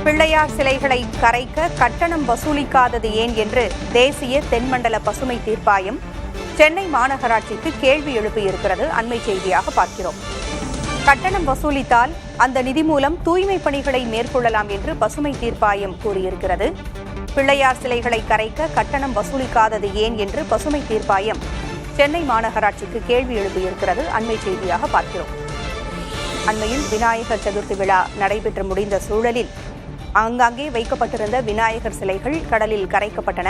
பிள்ளையார் சிலைகளை கரைக்க கட்டணம் வசூலிக்காதது ஏன் என்று தேசிய தென்மண்டல பசுமை தீர்ப்பாயம் சென்னை மாநகராட்சிக்கு கேள்வி எழுப்பியிருக்கிறது. அண்மை செய்தியாக பார்க்கிறோம். கட்டணம் வசூலித்தால் அந்த நிதி மூலம் தூய்மை பணிகளை மேற்கொள்ளலாம் என்று பசுமை தீர்ப்பாயம் கூறியிருக்கிறது. பிள்ளையார் சிலைகளை கரைக்க கட்டணம் வசூலிக்காதது ஏன் என்று பசுமை தீர்ப்பாயம் சென்னை மாநகராட்சிக்கு கேள்வி எழுப்பியிருக்கிறது. அண்மை செய்தியாக பார்க்கிறோம். அண்மையில் விநாயகர் சதுர்த்தி விழா நடைபெற்று முடிந்த சூழலில் ஆங்காங்கே வைக்கப்பட்டிருந்த விநாயகர் சிலைகள் கடலில் கரைக்கப்பட்டன.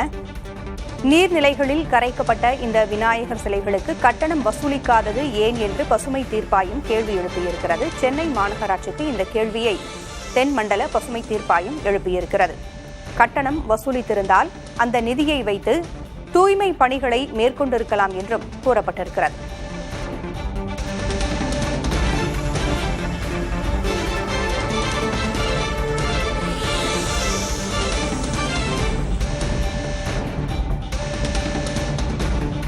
நீர்நிலைகளில் கரைக்கப்பட்ட இந்த விநாயகர் சிலைகளுக்கு கட்டணம் வசூலிக்காதது ஏன் என்று பசுமை தீர்ப்பாயம் கேள்வி எழுப்பியிருக்கிறது. சென்னை மாநகராட்சிக்கு இந்த கேள்வியை தென்மண்டல பசுமை தீர்ப்பாயம் எழுப்பியிருக்கிறது. கட்டணம் வசூலித்திருந்தால் அந்த நிதியை வைத்து தூய்மை பணிகளை மேற்கொண்டிருக்கலாம் என்றும் கூறப்பட்டிருக்கிறது.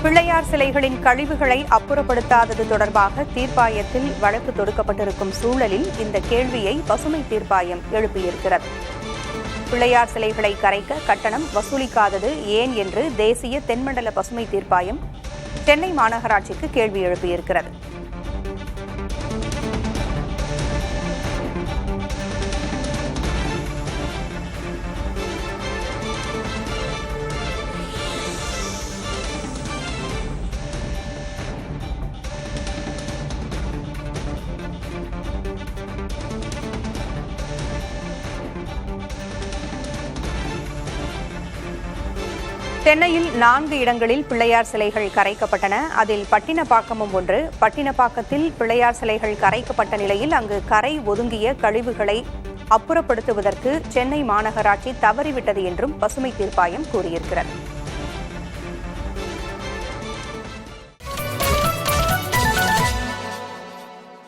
பிள்ளையார் சிலைகளின் கழிவுகளை அப்புறப்படுத்தாதது தொடர்பாக தீர்ப்பாயத்தில் வழக்கு தொடுக்கப்பட்டிருக்கும் சூழலில் இந்த கேள்வியை பசுமை தீர்ப்பாயம் எழுப்பியிருக்கிறது. பிள்ளையார் சிலைகளை கரைக்க கட்டணம் வசூலிக்காதது ஏன் என்று தேசிய தென்மண்டல பசுமை தீர்ப்பாயம் சென்னை மாநகராட்சிக்கு கேள்வி எழுப்பியிருக்கிறது. சென்னையில் 4 இடங்களில் பிள்ளையார் சிலைகள் கரைக்கப்பட்டன. அதில் பட்டினப்பாக்கமும் ஒன்று. பட்டினப்பாக்கத்தில் பிள்ளையார் சிலைகள் கரைக்கப்பட்ட நிலையில் அங்கு கரை ஒதுங்கிய கழிவுகளை அப்புறப்படுத்துவதற்கு சென்னை மாநகராட்சி தவறிவிட்டது என்றும் பசுமை தீர்ப்பாயம் கூறியிருக்கிறது.